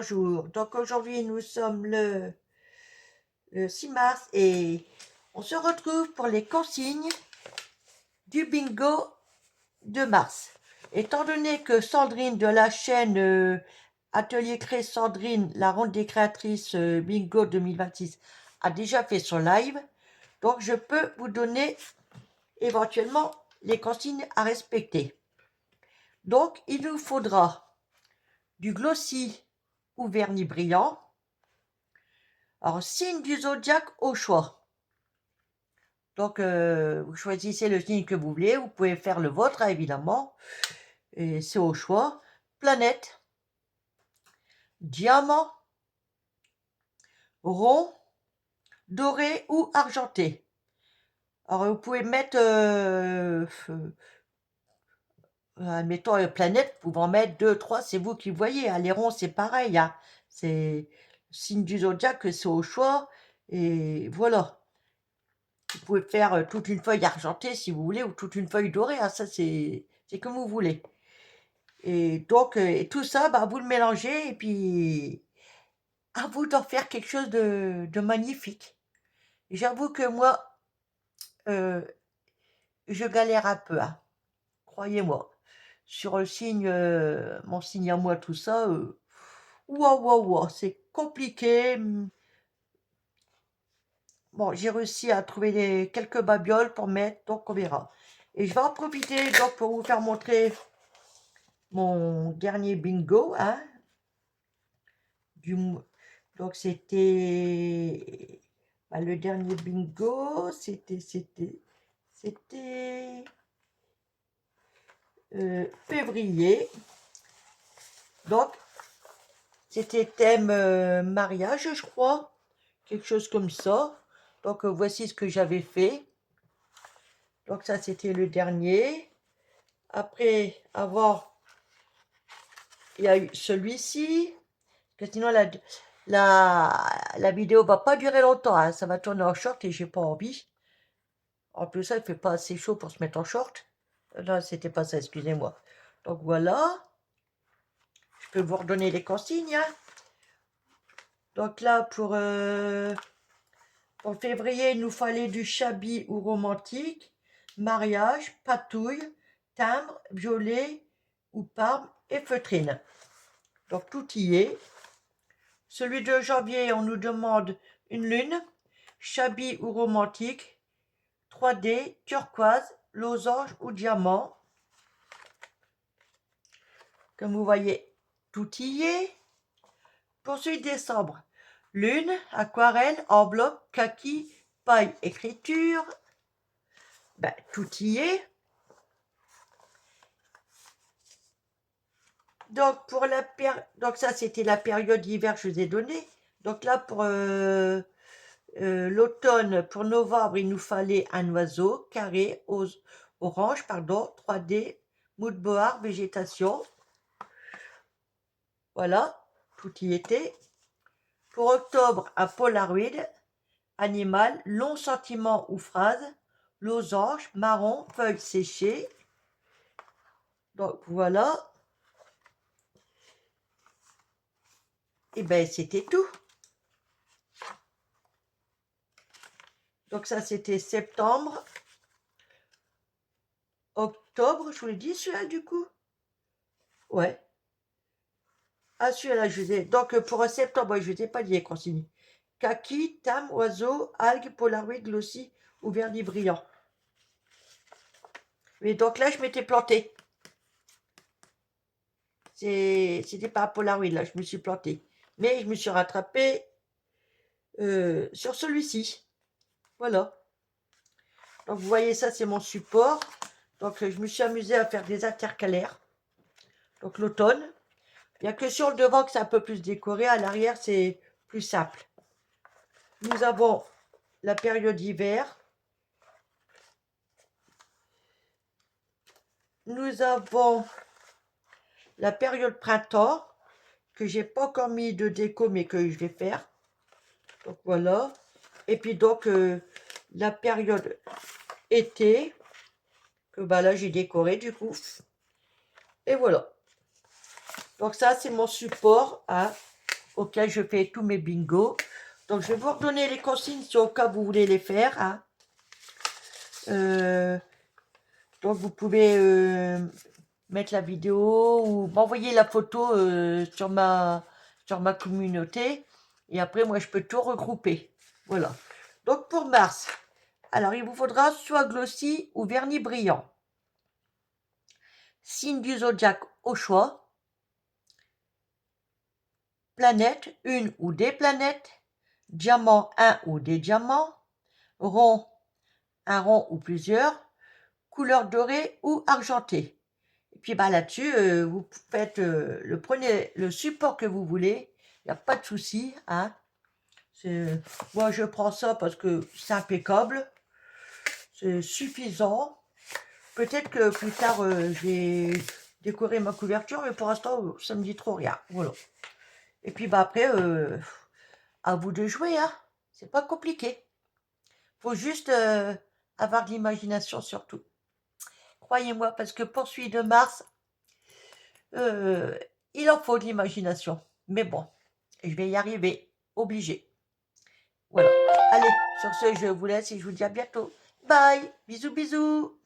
bonjour. Donc aujourd'hui, nous sommes le 6 mars et on se retrouve pour les consignes du bingo de mars. Étant donné que Sandrine de la chaîne Atelier Créé Sandrine, la ronde des créatrices bingo 2026, a déjà fait son live, donc je peux vous donner éventuellement les consignes à respecter. Donc il nous faudra du glossy ou vernis brillant. Alors, signe du zodiaque au choix. Donc, vous choisissez le signe que vous voulez. Vous pouvez faire le vôtre, hein, évidemment. Et c'est au choix. Planète, diamant, rond, doré ou argenté. Alors, vous pouvez mettre, admettons, planète, vous pouvez en mettre 2, 3, c'est vous qui voyez. Hein. Les ronds, c'est pareil. Hein. C'est le signe du zodiaque, c'est au choix. Et voilà. Vous pouvez faire toute une feuille argentée si vous voulez, ou toute une feuille dorée, hein, ça c'est comme vous voulez. Et donc, et tout ça, bah, vous le mélangez, et puis à vous d'en faire quelque chose de magnifique. J'avoue que moi, je galère un peu, hein, croyez-moi. Sur le signe, mon signe à moi, tout ça, c'est compliqué. Bon, j'ai réussi à trouver quelques babioles pour mettre, donc on verra. Et je vais en profiter donc pour vous faire montrer mon dernier bingo. Hein, donc c'était le dernier bingo, c'était février. Donc c'était thème mariage, je crois, quelque chose comme ça. Donc voici ce que j'avais fait. Donc ça c'était le dernier. Après avoir, il y a eu celui-ci, que sinon la vidéo va pas durer longtemps, hein. Ça va tourner en short et j'ai pas envie. En plus ça, il fait pas assez chaud pour se mettre en short. Non, c'était pas ça, excusez-moi. Donc voilà, je peux vous redonner les consignes. Hein. Donc là, pour février, il nous fallait du chablis ou romantique, mariage, patouille, timbre, violet ou parme et feutrine. Donc tout y est. Celui de janvier, on nous demande une lune, chablis ou romantique, 3D, turquoise, losange ou diamant. Comme vous voyez, tout y est. Pour celui de décembre, lune, aquarelle, enveloppe, kaki, paille, écriture. Tout y est. Donc, donc ça, c'était la période d'hiver que je vous ai donnée. Donc là, pour l'automne, pour novembre, il nous fallait un oiseau, carré, orange, 3D, mood board, végétation. Voilà, tout y était. Pour octobre, un polaroid, animal, long sentiment ou phrase, losange, marron, feuilles séchées. Donc voilà. Et bien c'était tout. Donc ça c'était septembre. Octobre, je vous l'ai dit celui-là du coup. Ouais. Ah celui-là je vous ai. Donc pour septembre, je ne vous ai pas dit les consignes. Kaki, tam, oiseau, algues, polaroid, glossy ou vernis brillant. Mais donc là je m'étais plantée. C'était pas un polaroid là, je me suis plantée. Mais je me suis rattrapée sur celui-ci. Voilà. Donc vous voyez ça c'est mon support. Donc je me suis amusée à faire des intercalaires. Donc l'automne. Il n'y a que sur le devant que c'est un peu plus décoré. À l'arrière c'est plus simple. Nous avons la période d'hiver. Nous avons la période printemps. Que j'ai pas encore mis de déco mais que je vais faire. Donc voilà. Et puis donc la période été. Que là j'ai décoré du coup. Et voilà. Donc ça c'est mon support. Hein. auquel je fais tous mes bingos. Donc, je vais vous redonner les consignes si au cas vous voulez les faire. Hein. Donc, vous pouvez mettre la vidéo ou m'envoyer la photo sur ma communauté. Et après, moi, je peux tout regrouper. Voilà. Donc, pour Mars, alors, il vous faudra soit glossy ou vernis brillant. Signe du zodiaque au choix. Planète, une ou des planètes. Diamant, un ou des diamants. Rond, un rond ou plusieurs. Couleur dorée ou argentée. Et puis bah, là-dessus, vous faites prenez le support que vous voulez. Il n'y a pas de souci. Hein. Moi, je prends ça parce que c'est impeccable. C'est suffisant. Peut-être que plus tard, je vais décorer ma couverture, mais pour l'instant, ça me dit trop rien. Voilà. Et puis bah, après, à vous de jouer. Hein. C'est pas compliqué. Faut juste avoir de l'imagination surtout. Croyez-moi, parce que pour celui de Mars, il en faut de l'imagination. Mais bon, je vais y arriver. Obligé. Voilà. Allez, sur ce, je vous laisse et je vous dis à bientôt. Bye. Bisous, bisous.